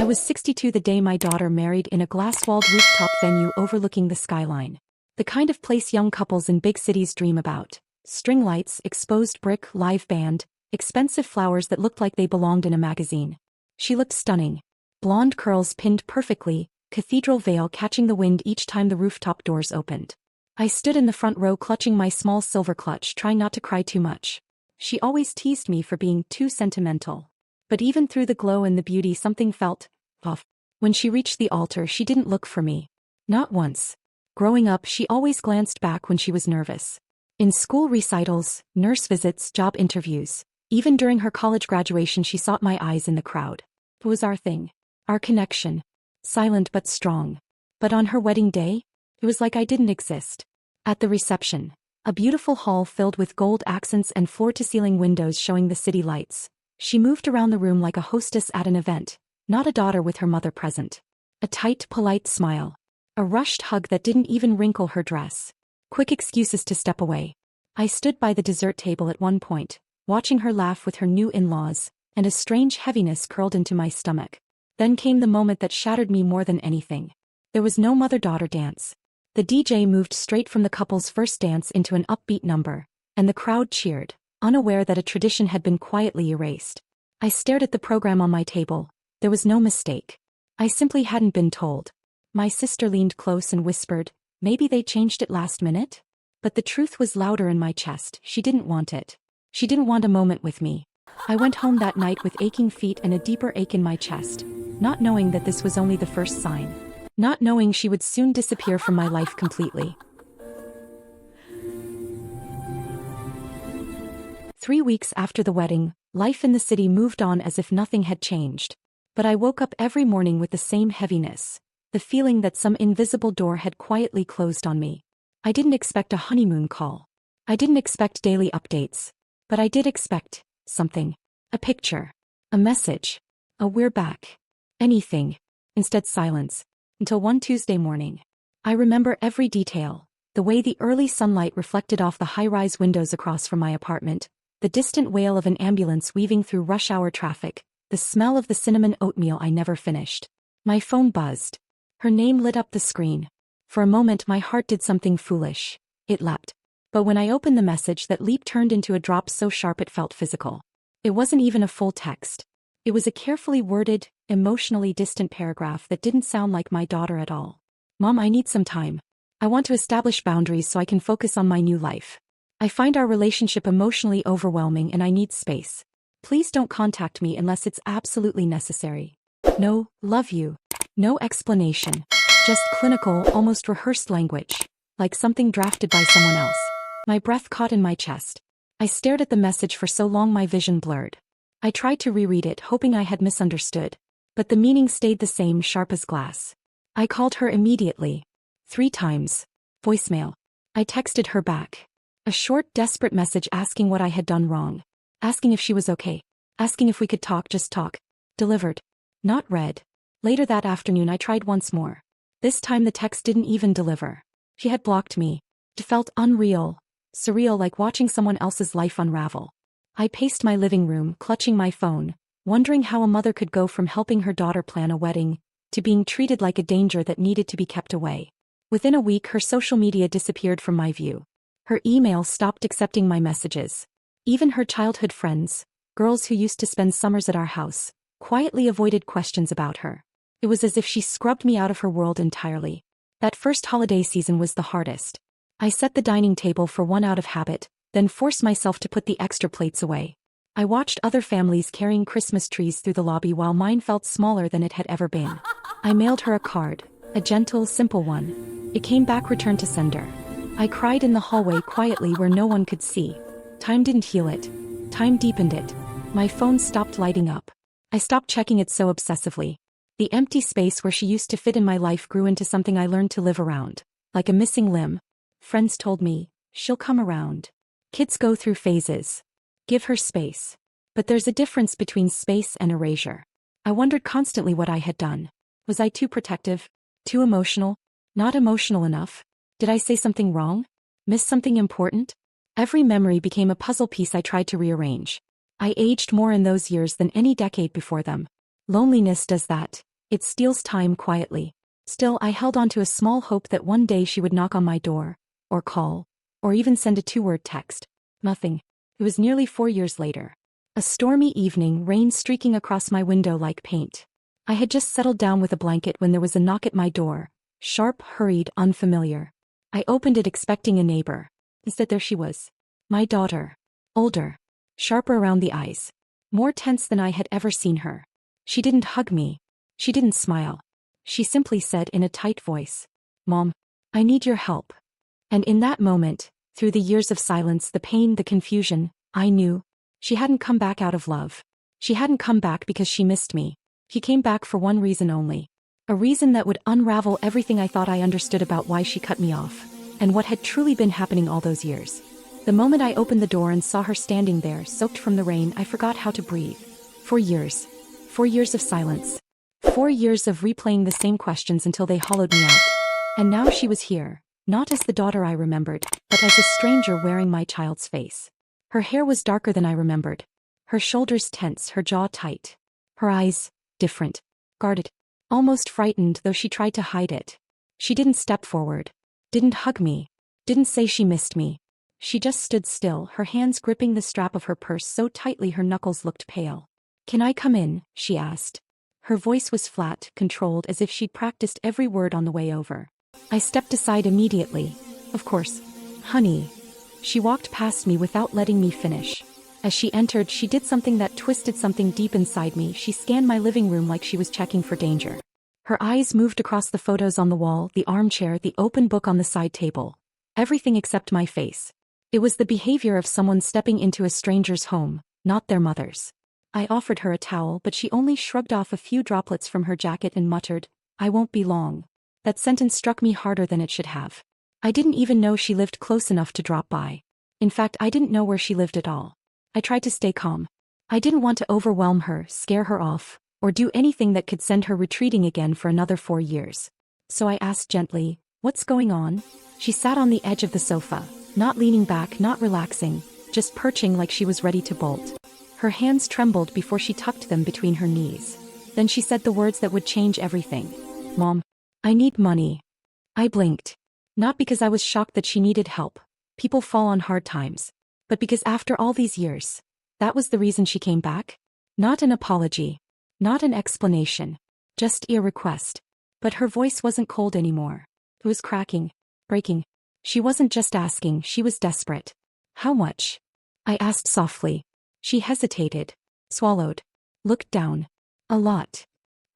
was 62 the day my daughter married in a glass-walled rooftop venue overlooking the skyline. The kind of place young couples in big cities dream about. String lights, exposed brick, live band, expensive flowers that looked like they belonged in a magazine. She looked stunning. Blonde curls pinned perfectly, cathedral veil catching the wind each time the rooftop doors opened. I stood in the front row clutching my small silver clutch, trying not to cry too much. She always teased me for being too sentimental. But even through the glow and the beauty, something felt off. When she reached the altar, she didn't look for me. Not once. Growing up, she always glanced back when she was nervous. In school recitals, nurse visits, job interviews. Even during her college graduation, she sought my eyes in the crowd. It was our thing. Our connection. Silent but strong. But on her wedding day, it was like I didn't exist. At the reception, a beautiful hall filled with gold accents and floor-to-ceiling windows showing the city lights. She moved around the room like a hostess at an event, not a daughter with her mother present. A tight, polite smile. A rushed hug that didn't even wrinkle her dress. Quick excuses to step away. I stood by the dessert table at one point, watching her laugh with her new in-laws, and a strange heaviness curled into my stomach. Then came the moment that shattered me more than anything. There was no mother-daughter dance. The DJ moved straight from the couple's first dance into an upbeat number, and the crowd cheered, unaware that a tradition had been quietly erased. I stared at the program on my table. There was no mistake. I simply hadn't been told. My sister leaned close and whispered, "Maybe they changed it last minute?" But the truth was louder in my chest. She didn't want it. She didn't want a moment with me. I went home that night with aching feet and a deeper ache in my chest, not knowing that this was only the first sign. Not knowing she would soon disappear from my life completely. 3 weeks after the wedding, life in the city moved on as if nothing had changed. But I woke up every morning with the same heaviness, the feeling that some invisible door had quietly closed on me. I didn't expect a honeymoon call. I didn't expect daily updates. But I did expect something. A picture. A message. A "we're back." Anything. Instead, silence. Until one Tuesday morning. I remember every detail. The way the early sunlight reflected off the high-rise windows across from my apartment, the distant wail of an ambulance weaving through rush-hour traffic, the smell of the cinnamon oatmeal I never finished. My phone buzzed. Her name lit up the screen. For a moment my heart did something foolish. It leapt. But when I opened the message, that leap turned into a drop so sharp it felt physical. It wasn't even a full text. It was a carefully worded, emotionally distant paragraph that didn't sound like my daughter at all. "Mom, I need some time. I want to establish boundaries so I can focus on my new life. I find our relationship emotionally overwhelming and I need space. Please don't contact me unless it's absolutely necessary. No, love you." No explanation. Just clinical, almost rehearsed language. Like something drafted by someone else. My breath caught in my chest. I stared at the message for so long my vision blurred. I tried to reread it, hoping I had misunderstood. But the meaning stayed the same, sharp as glass. I called her immediately. 3 times. Voicemail. I texted her back. A short, desperate message asking what I had done wrong. Asking if she was okay. Asking if we could talk, just talk. Delivered. Not read. Later that afternoon I tried once more. This time the text didn't even deliver. She had blocked me. It felt unreal. Surreal, like watching someone else's life unravel. I paced my living room, clutching my phone, wondering how a mother could go from helping her daughter plan a wedding to being treated like a danger that needed to be kept away. Within a week her social media disappeared from my view. Her email stopped accepting my messages. Even her childhood friends, girls who used to spend summers at our house, quietly avoided questions about her. It was as if she scrubbed me out of her world entirely. That first holiday season was the hardest. I set the dining table for one out of habit, then forced myself to put the extra plates away. I watched other families carrying Christmas trees through the lobby while mine felt smaller than it had ever been. I mailed her a card, a gentle, simple one. It came back returned to sender. I cried in the hallway quietly where no one could see. Time didn't heal it. Time deepened it. My phone stopped lighting up. I stopped checking it so obsessively. The empty space where she used to fit in my life grew into something I learned to live around. Like a missing limb. Friends told me, "She'll come around. Kids go through phases. Give her space." But there's a difference between space and erasure. I wondered constantly what I had done. Was I too protective? Too emotional? Not emotional enough? Did I say something wrong? Miss something important? Every memory became a puzzle piece I tried to rearrange. I aged more in those years than any decade before them. Loneliness does that. It steals time quietly. Still, I held on to a small hope that one day she would knock on my door, or call, or even send a 2-word text. Nothing. It was nearly 4 years later. A stormy evening, rain streaking across my window like paint. I had just settled down with a blanket when there was a knock at my door. Sharp, hurried, unfamiliar. I opened it expecting a neighbor. Instead, there she was. My daughter. Older. Sharper around the eyes. More tense than I had ever seen her. She didn't hug me. She didn't smile. She simply said in a tight voice, "Mom, I need your help." And in that moment, through the years of silence, the pain, the confusion, I knew. She hadn't come back out of love. She hadn't come back because she missed me. She came back for one reason only. A reason that would unravel everything I thought I understood about why she cut me off, and what had truly been happening all those years. The moment I opened the door and saw her standing there, soaked from the rain, I forgot how to breathe. 4 years. 4 years of silence. 4 years of replaying the same questions until they hollowed me out. And now she was here, not as the daughter I remembered, but as a stranger wearing my child's face. Her hair was darker than I remembered. Her shoulders tense, her jaw tight. Her eyes, different. Guarded. Almost frightened, though she tried to hide it. She didn't step forward. Didn't hug me. Didn't say she missed me. She just stood still, her hands gripping the strap of her purse so tightly her knuckles looked pale. "Can I come in?" she asked. Her voice was flat, controlled, as if she'd practiced every word on the way over. I stepped aside immediately. "Of course. Honey." She walked past me without letting me finish. As she entered, she did something that twisted something deep inside me. She scanned my living room like she was checking for danger. Her eyes moved across the photos on the wall, the armchair, the open book on the side table. Everything except my face. It was the behavior of someone stepping into a stranger's home, not their mother's. I offered her a towel, but she only shrugged off a few droplets from her jacket and muttered, "I won't be long." That sentence struck me harder than it should have. I didn't even know she lived close enough to drop by. In fact, I didn't know where she lived at all. I tried to stay calm. I didn't want to overwhelm her, scare her off, or do anything that could send her retreating again for another 4 years. So I asked gently, "What's going on?" She sat on the edge of the sofa, not leaning back, not relaxing, just perching like she was ready to bolt. Her hands trembled before she tucked them between her knees. Then she said the words that would change everything. "Mom, I need money." I blinked. Not because I was shocked that she needed help. People fall on hard times. But because after all these years, that was the reason she came back? Not an apology. Not an explanation. Just a request. But her voice wasn't cold anymore. It was cracking. Breaking. She wasn't just asking, she was desperate. "How much?" I asked softly. She hesitated. Swallowed. Looked down. "A lot."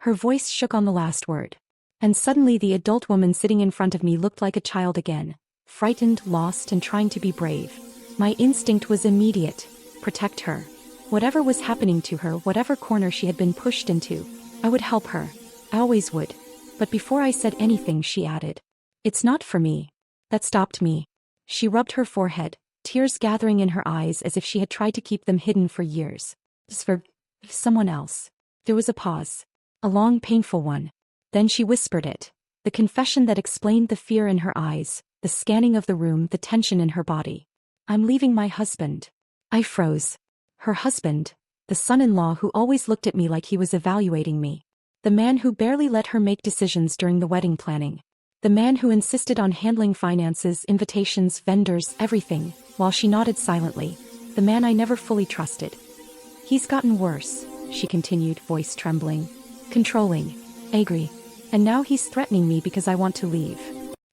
Her voice shook on the last word. And suddenly the adult woman sitting in front of me looked like a child again. Frightened, lost, and trying to be brave. My instinct was immediate. Protect her. Whatever was happening to her, whatever corner she had been pushed into, I would help her. I always would. But before I said anything, she added, "It's not for me." That stopped me. She rubbed her forehead, tears gathering in her eyes as if she had tried to keep them hidden for years. "It's for someone else." There was a pause. A long, painful one. Then she whispered it. The confession that explained the fear in her eyes, the scanning of the room, the tension in her body. "I'm leaving my husband." I froze. Her husband, the son-in-law who always looked at me like he was evaluating me. The man who barely let her make decisions during the wedding planning. The man who insisted on handling finances, invitations, vendors, everything, while she nodded silently. The man I never fully trusted. "He's gotten worse," she continued, voice trembling. "Controlling. Angry. And now he's threatening me because I want to leave."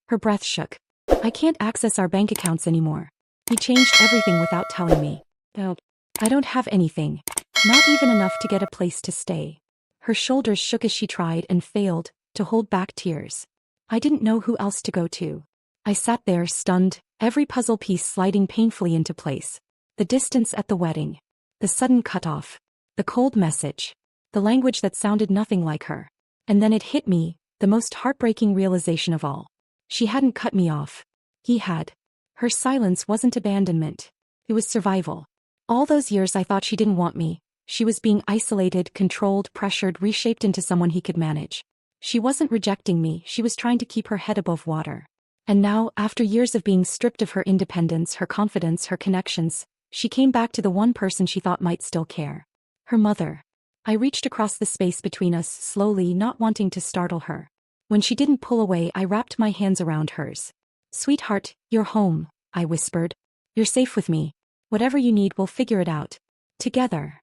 Her breath shook. "I can't access our bank accounts anymore. He changed everything without telling me. Oh, I don't have anything. Not even enough to get a place to stay." Her shoulders shook as she tried and failed to hold back tears. I didn't know who else to go to. I sat there stunned, every puzzle piece sliding painfully into place. The distance at the wedding. The sudden cutoff. The cold message. The language that sounded nothing like her. And then it hit me, the most heartbreaking realization of all. She hadn't cut me off. He had. Her silence wasn't abandonment. It was survival. All those years I thought she didn't want me. She was being isolated, controlled, pressured, reshaped into someone he could manage. She wasn't rejecting me, she was trying to keep her head above water. And now, after years of being stripped of her independence, her confidence, her connections, she came back to the one person she thought might still care. Her mother. I reached across the space between us slowly, not wanting to startle her. When she didn't pull away, I wrapped my hands around hers. "Sweetheart, you're home," I whispered. "You're safe with me. Whatever you need, we'll figure it out. Together."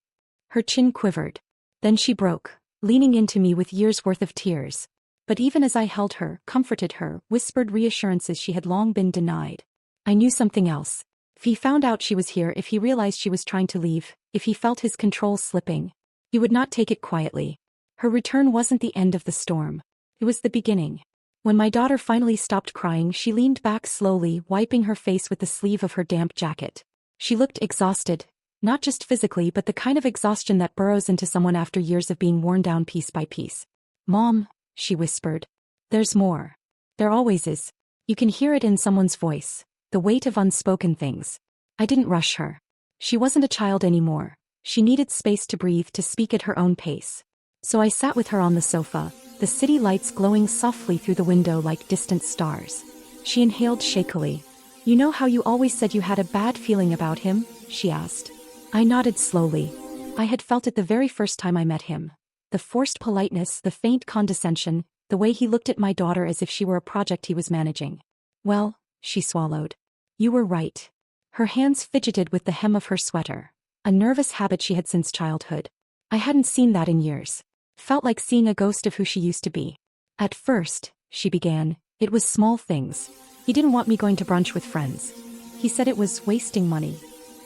Her chin quivered. Then she broke, leaning into me with years' worth of tears. But even as I held her, comforted her, whispered reassurances she had long been denied. I knew something else. If he found out she was here, if he realized she was trying to leave, if he felt his control slipping, he would not take it quietly. Her return wasn't the end of the storm. It was the beginning. When my daughter finally stopped crying, she leaned back slowly, wiping her face with the sleeve of her damp jacket. She looked exhausted, not just physically but the kind of exhaustion that burrows into someone after years of being worn down piece by piece. "Mom," she whispered. "There's more. There always is. You can hear it in someone's voice, the weight of unspoken things." I didn't rush her. She wasn't a child anymore. She needed space to breathe, to speak at her own pace. So I sat with her on the sofa, the city lights glowing softly through the window like distant stars. She inhaled shakily. "You know how you always said you had a bad feeling about him?" she asked. I nodded slowly. I had felt it the very first time I met him. The forced politeness, the faint condescension, the way he looked at my daughter as if she were a project he was managing. "Well," she swallowed. "You were right." Her hands fidgeted with the hem of her sweater, a nervous habit she had since childhood. I hadn't seen that in years. Felt like seeing a ghost of who she used to be. "At first," she began, "it was small things. He didn't want me going to brunch with friends. He said it was wasting money.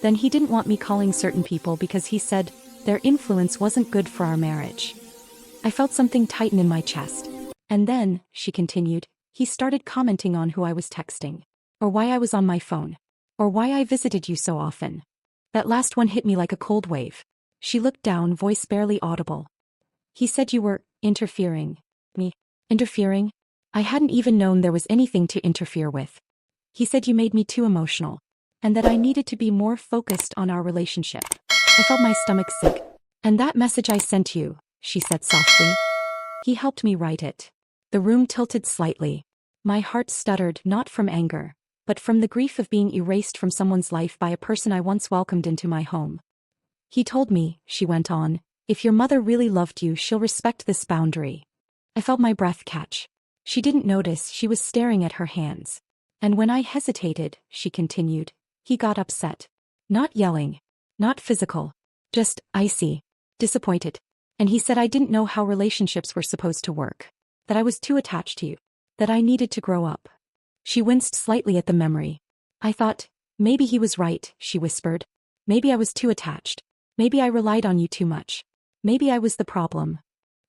Then he didn't want me calling certain people because he said their influence wasn't good for our marriage." I felt something tighten in my chest. "And then," she continued, "he started commenting on who I was texting. Or why I was on my phone. Or why I visited you so often. That last one hit me like a cold wave." She looked down, voice barely audible. "He said you were interfering." Me? Interfering? I hadn't even known there was anything to interfere with. "He said you made me too emotional. And that I needed to be more focused on our relationship." I felt my stomach sink. "And that message I sent you," she said softly. "He helped me write it." The room tilted slightly. My heart stuttered, not from anger, but from the grief of being erased from someone's life by a person I once welcomed into my home. "He told me," she went on, "if your mother really loved you, she'll respect this boundary." I felt my breath catch. She didn't notice, she was staring at her hands. "And when I hesitated," she continued, "he got upset. Not yelling. Not physical. Just icy. Disappointed. And he said I didn't know how relationships were supposed to work. That I was too attached to you. That I needed to grow up." She winced slightly at the memory. I thought, maybe he was right, she whispered. Maybe I was too attached. Maybe I relied on you too much. Maybe I was the problem.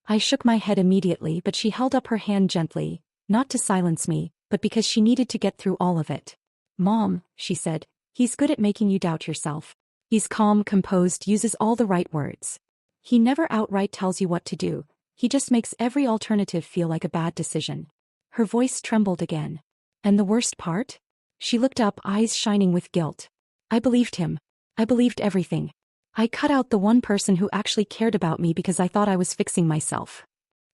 I shook my head immediately, but she held up her hand gently, not to silence me, but because she needed to get through all of it. "Mom," she said, "he's good at making you doubt yourself. He's calm, composed, uses all the right words. He never outright tells you what to do. He just makes every alternative feel like a bad decision." Her voice trembled again. "And the worst part?" She looked up, eyes shining with guilt. "I believed him. I believed everything. I cut out the one person who actually cared about me because I thought I was fixing myself."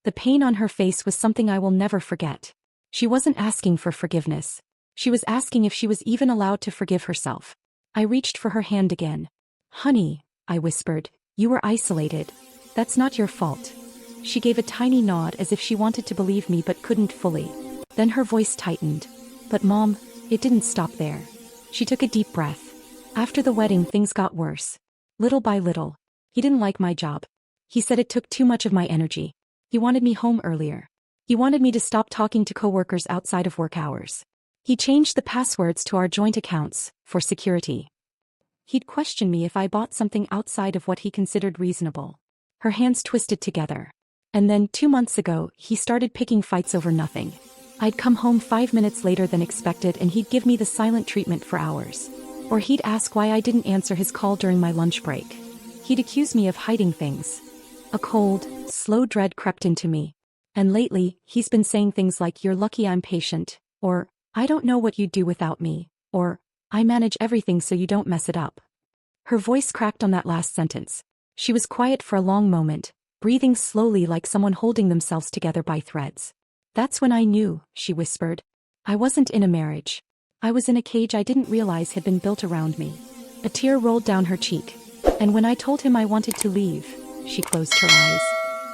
The pain on her face was something I will never forget. She wasn't asking for forgiveness. She was asking if she was even allowed to forgive herself. I reached for her hand again. "Honey," I whispered, "you were isolated. That's not your fault." She gave a tiny nod as if she wanted to believe me but couldn't fully. Then her voice tightened. "But Mom, it didn't stop there." She took a deep breath. "After the wedding, things got worse. Little by little. He didn't like my job. He said it took too much of my energy. He wanted me home earlier. He wanted me to stop talking to coworkers outside of work hours. He changed the passwords to our joint accounts, for security. He'd question me if I bought something outside of what he considered reasonable." Her hands twisted together. "And then 2 months ago, he started picking fights over nothing. I'd come home 5 minutes later than expected and he'd give me the silent treatment for hours. Or he'd ask why I didn't answer his call during my lunch break. He'd accuse me of hiding things." A cold, slow dread crept into me. "And lately, he's been saying things like, 'You're lucky I'm patient,' or 'I don't know what you'd do without me,' or 'I manage everything so you don't mess it up.'" Her voice cracked on that last sentence. She was quiet for a long moment, breathing slowly like someone holding themselves together by threads. "That's when I knew," she whispered. "I wasn't in a marriage. I was in a cage I didn't realize had been built around me." A tear rolled down her cheek. "And when I told him I wanted to leave, She closed her eyes.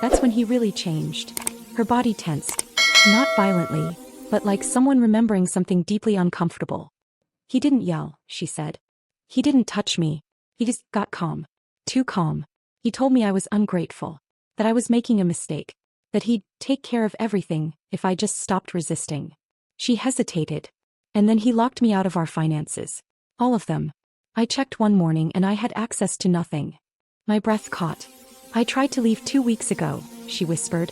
That's when he really changed. Her body tensed. Not violently, but like someone remembering something deeply uncomfortable. He didn't yell, she said. He didn't touch me. He just got calm. Too calm. He told me I was ungrateful. That I was making a mistake. That he'd take care of everything if I just stopped resisting. She hesitated. And then he locked me out of our finances. All of them. I checked one morning and I had access to nothing. My breath caught. I tried to leave 2 weeks ago, she whispered.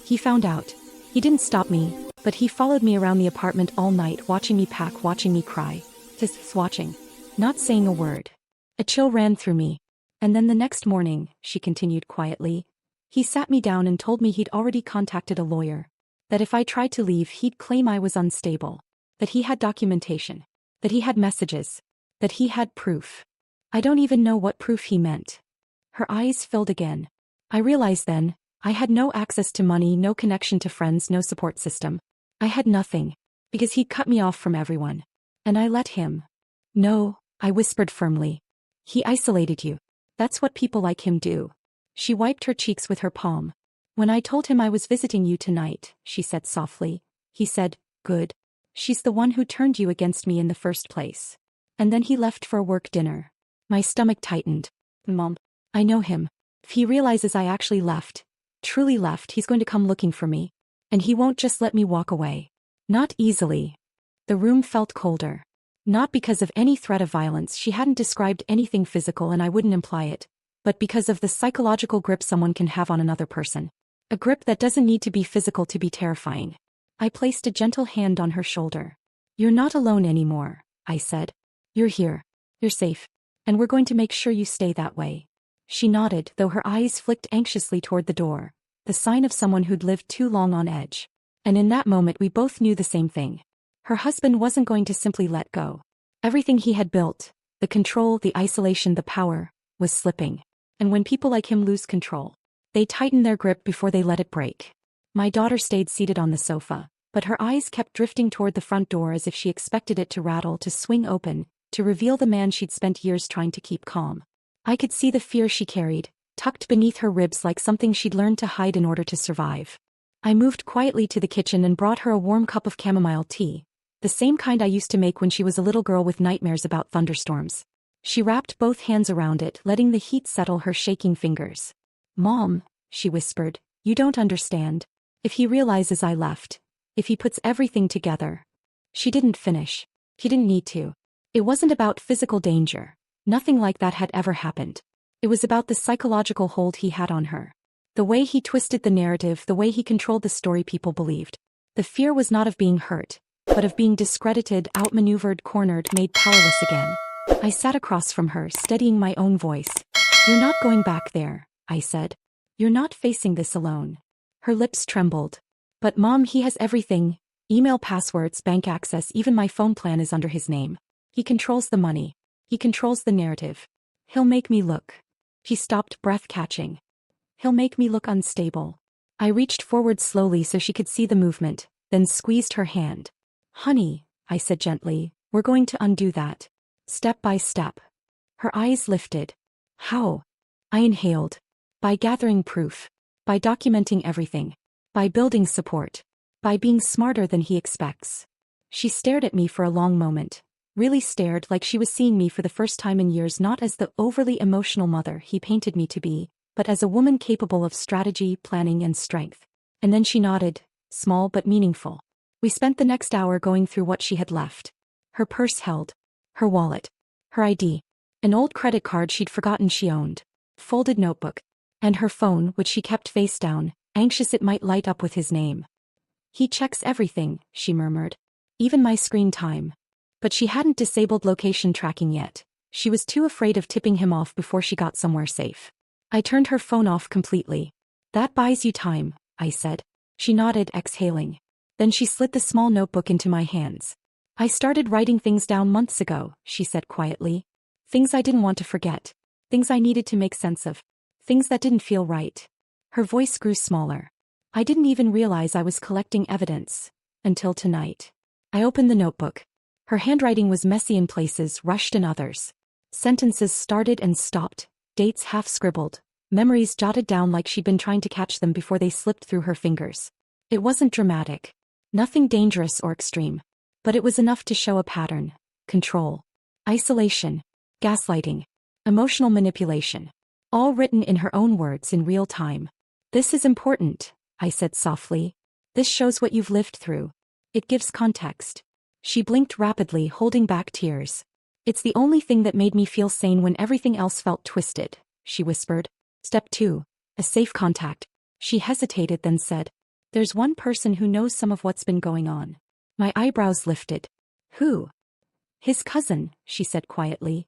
He found out. He didn't stop me, but he followed me around the apartment all night, watching me pack, watching me cry. Just watching. Not saying a word. A chill ran through me. And then the next morning, she continued quietly, he sat me down and told me he'd already contacted a lawyer. That if I tried to leave, he'd claim I was unstable. That he had documentation. That he had messages. That he had proof. I don't even know what proof he meant. Her eyes filled again. I realized then, I had no access to money, no connection to friends, no support system. I had nothing. Because he'd cut me off from everyone. And I let him. No, I whispered firmly. He isolated you. That's what people like him do. She wiped her cheeks with her palm. When I told him I was visiting you tonight, she said softly, he said, good. She's the one who turned you against me in the first place. And then he left for a work dinner. My stomach tightened. Mom, I know him. If he realizes I actually left, truly left, he's going to come looking for me. And he won't just let me walk away. Not easily. The room felt colder. Not because of any threat of violence, she hadn't described anything physical and I wouldn't imply it, but because of the psychological grip someone can have on another person. A grip that doesn't need to be physical to be terrifying. I placed a gentle hand on her shoulder. You're not alone anymore, I said. You're here. You're safe. And we're going to make sure you stay that way. She nodded, though her eyes flicked anxiously toward the door, the sign of someone who'd lived too long on edge. And in that moment we both knew the same thing. Her husband wasn't going to simply let go. Everything he had built, the control, the isolation, the power, was slipping. And when people like him lose control, they tighten their grip before they let it break. My daughter stayed seated on the sofa, but her eyes kept drifting toward the front door as if she expected it to rattle, to swing open, to reveal the man she'd spent years trying to keep calm. I could see the fear she carried, tucked beneath her ribs like something she'd learned to hide in order to survive. I moved quietly to the kitchen and brought her a warm cup of chamomile tea, the same kind I used to make when she was a little girl with nightmares about thunderstorms. She wrapped both hands around it, letting the heat settle her shaking fingers. Mom, she whispered, you don't understand. If he realizes I left, if he puts everything together. She didn't finish. He didn't need to. It wasn't about physical danger. Nothing like that had ever happened. It was about the psychological hold he had on her. The way he twisted the narrative, the way he controlled the story people believed. The fear was not of being hurt, but of being discredited, outmaneuvered, cornered, made powerless again. I sat across from her, steadying my own voice. You're not going back there, I said. You're not facing this alone. Her lips trembled. But Mom, he has everything. Email passwords, bank access, even my phone plan is under his name. He controls the money. He controls the narrative. He'll make me look. She stopped, breath catching. He'll make me look unstable. I reached forward slowly so she could see the movement, then squeezed her hand. Honey, I said gently, we're going to undo that. Step by step. Her eyes lifted. How? I inhaled. By gathering proof. By documenting everything. By building support. By being smarter than he expects. She stared at me for a long moment. Really stared, like she was seeing me for the first time in years, not as the overly emotional mother he painted me to be, but as a woman capable of strategy, planning, and strength. And then she nodded, small but meaningful. We spent the next hour going through what she had left. Her purse held. Her wallet. Her ID. An old credit card she'd forgotten she owned. Folded notebook. And her phone, which she kept face down, anxious it might light up with his name. He checks everything, she murmured. Even my screen time. But she hadn't disabled location tracking yet. She was too afraid of tipping him off before she got somewhere safe. I turned her phone off completely. That buys you time, I said. She nodded, exhaling. Then she slid the small notebook into my hands. I started writing things down months ago, she said quietly. Things I didn't want to forget. Things I needed to make sense of. Things that didn't feel right. Her voice grew smaller. I didn't even realize I was collecting evidence. Until tonight. I opened the notebook. Her handwriting was messy in places, rushed in others. Sentences started and stopped, dates half-scribbled, memories jotted down like she'd been trying to catch them before they slipped through her fingers. It wasn't dramatic. Nothing dangerous or extreme. But it was enough to show a pattern. Control. Isolation. Gaslighting. Emotional manipulation. All written in her own words in real time. "This is important," I said softly. "This shows what you've lived through. It gives context." She blinked rapidly, holding back tears. "It's the only thing that made me feel sane when everything else felt twisted," she whispered. Step 2. A safe contact. She hesitated, then said, "There's one person who knows some of what's been going on." My eyebrows lifted. "Who?" "His cousin," she said quietly.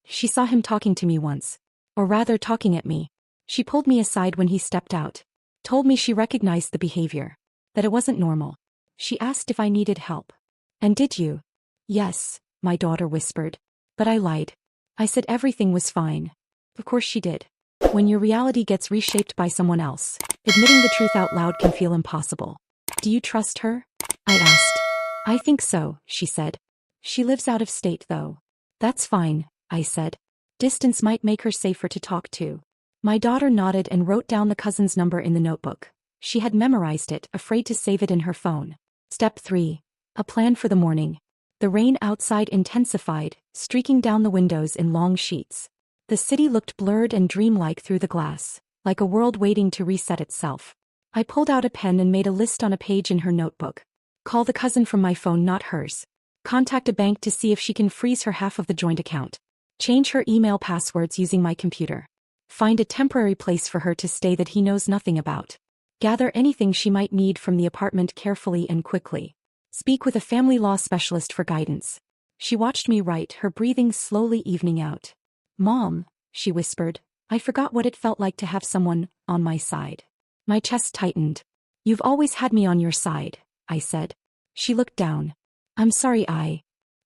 "She saw him talking to me once. Or rather, talking at me. She pulled me aside when he stepped out. Told me she recognized the behavior. That it wasn't normal. She asked if I needed help." "And did you?" "Yes," my daughter whispered. "But I lied. I said everything was fine." Of course she did. When your reality gets reshaped by someone else, admitting the truth out loud can feel impossible. "Do you trust her?" I asked. "I think so," she said. "She lives out of state, though." "That's fine," I said. "Distance might make her safer to talk to." My daughter nodded and wrote down the cousin's number in the notebook. She had memorized it, afraid to save it in her phone. Step 3. A plan for the morning. The rain outside intensified, streaking down the windows in long sheets. The city looked blurred and dreamlike through the glass, like a world waiting to reset itself. I pulled out a pen and made a list on a page in her notebook. Call the cousin from my phone, not hers. Contact a bank to see if she can freeze her half of the joint account. Change her email passwords using my computer. Find a temporary place for her to stay that he knows nothing about. Gather anything she might need from the apartment carefully and quickly. Speak with a family law specialist for guidance. She watched me write, her breathing slowly evening out. "Mom," she whispered, "I forgot what it felt like to have someone on my side." My chest tightened. "You've always had me on your side," I said. She looked down. "I'm sorry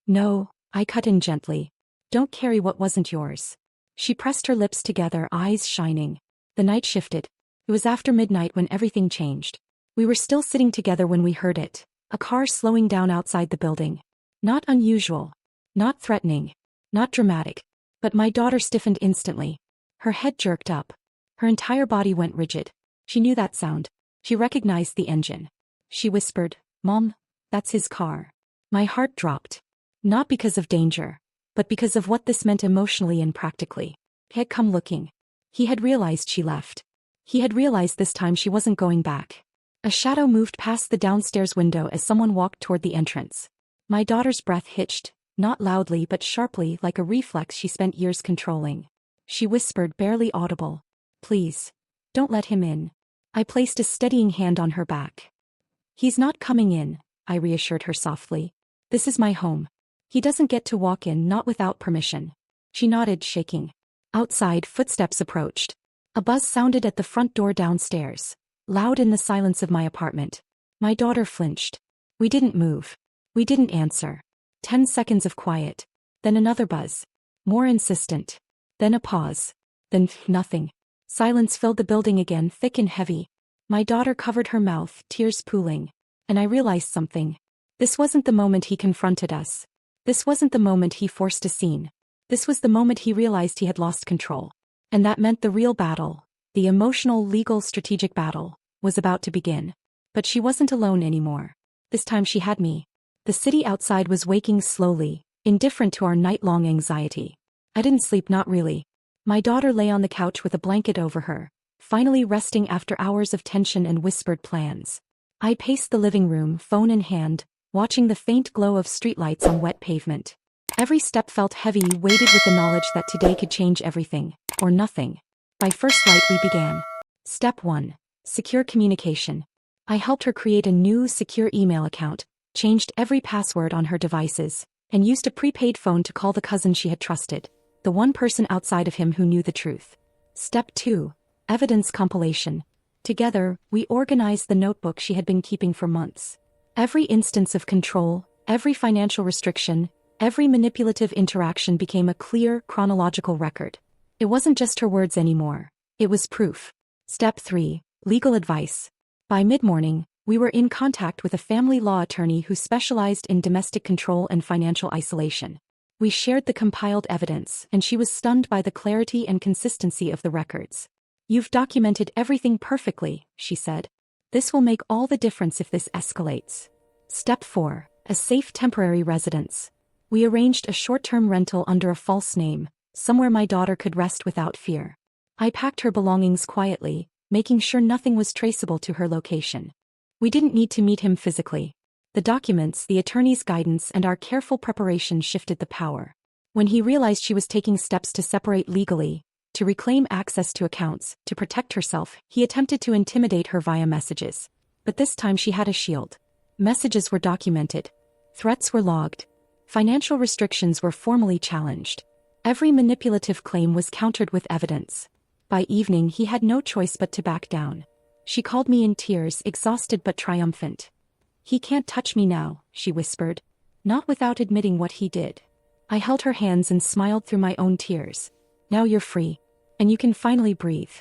No," I cut in gently. "Don't carry what wasn't yours." She pressed her lips together, eyes shining. The night shifted. It was after midnight when everything changed. We were still sitting together when we heard it. A car slowing down outside the building. Not unusual. Not threatening. Not dramatic. But my daughter stiffened instantly. Her head jerked up. Her entire body went rigid. She knew that sound. She recognized the engine. She whispered, "Mom, that's his car." My heart dropped. Not because of danger, but because of what this meant emotionally and practically. He had come looking. He had realized she left. He had realized this time she wasn't going back. A shadow moved past the downstairs window as someone walked toward the entrance. My daughter's breath hitched, not loudly but sharply, like a reflex she spent years controlling. She whispered, barely audible, "Please, don't let him in." I placed a steadying hand on her back. "He's not coming in," I reassured her softly. "This is my home. He doesn't get to walk in, not without permission." She nodded, shaking. Outside, footsteps approached. A buzz sounded at the front door downstairs, loud in the silence of my apartment. My daughter flinched. We didn't move. We didn't answer. 10 seconds of quiet. Then another buzz. More insistent. Then a pause. Then nothing. Silence filled the building again, thick and heavy. My daughter covered her mouth, tears pooling. And I realized something. This wasn't the moment he confronted us. This wasn't the moment he forced a scene. This was the moment he realized he had lost control. And that meant the real battle, the emotional, legal, strategic battle, was about to begin. But she wasn't alone anymore. This time she had me. The city outside was waking slowly, indifferent to our night-long anxiety. I didn't sleep, not really. My daughter lay on the couch with a blanket over her, finally resting after hours of tension and whispered plans. I paced the living room, phone in hand, watching the faint glow of streetlights on wet pavement. Every step felt heavy, weighted with the knowledge that today could change everything, or nothing. By first light we began. Step 1. Secure communication. I helped her create a new, secure email account, changed every password on her devices, and used a prepaid phone to call the cousin she had trusted, the one person outside of him who knew the truth. Step 2. Evidence compilation. Together, we organized the notebook she had been keeping for months. Every instance of control, every financial restriction, every manipulative interaction became a clear, chronological record. It wasn't just her words anymore. It was proof. Step 3. Legal advice. By mid-morning, we were in contact with a family law attorney who specialized in domestic control and financial isolation. We shared the compiled evidence, and she was stunned by the clarity and consistency of the records. "You've documented everything perfectly," she said. "This will make all the difference if this escalates." Step 4. A safe temporary residence. We arranged a short-term rental under a false name, somewhere my daughter could rest without fear. I packed her belongings quietly, making sure nothing was traceable to her location. We didn't need to meet him physically. The documents, the attorney's guidance, and our careful preparation shifted the power. When he realized she was taking steps to separate legally, to reclaim access to accounts, to protect herself, he attempted to intimidate her via messages. But this time she had a shield. Messages were documented. Threats were logged. Financial restrictions were formally challenged. Every manipulative claim was countered with evidence. By evening he had no choice but to back down. She called me in tears, exhausted but triumphant. "He can't touch me now," she whispered. "Not without admitting what he did." I held her hands and smiled through my own tears. "Now you're free. And you can finally breathe."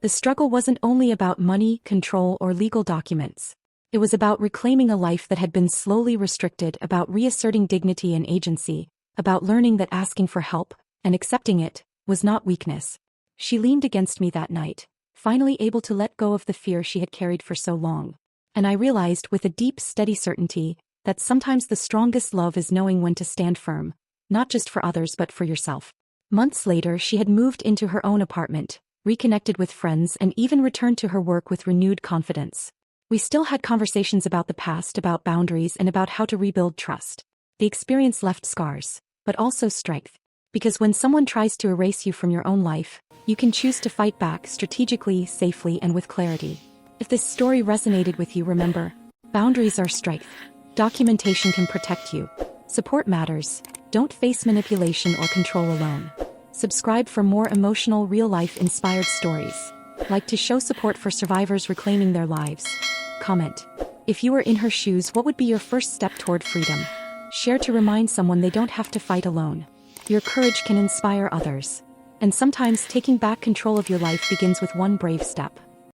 The struggle wasn't only about money, control, or legal documents. It was about reclaiming a life that had been slowly restricted, about reasserting dignity and agency, about learning that asking for help, and accepting it, was not weakness. She leaned against me that night, finally able to let go of the fear she had carried for so long. And I realized with a deep, steady certainty that sometimes the strongest love is knowing when to stand firm, not just for others but for yourself. Months later she had moved into her own apartment, reconnected with friends, and even returned to her work with renewed confidence. We still had conversations about the past, about boundaries, and about how to rebuild trust. The experience left scars, but also strength. Because when someone tries to erase you from your own life, you can choose to fight back strategically, safely, and with clarity. If this story resonated with you, remember, boundaries are strength. Documentation can protect you. Support matters. Don't face manipulation or control alone. Subscribe for more emotional, real-life inspired stories. Like to show support for survivors reclaiming their lives. Comment. If you were in her shoes, what would be your first step toward freedom? Share to remind someone they don't have to fight alone. Your courage can inspire others. And sometimes taking back control of your life begins with one brave step.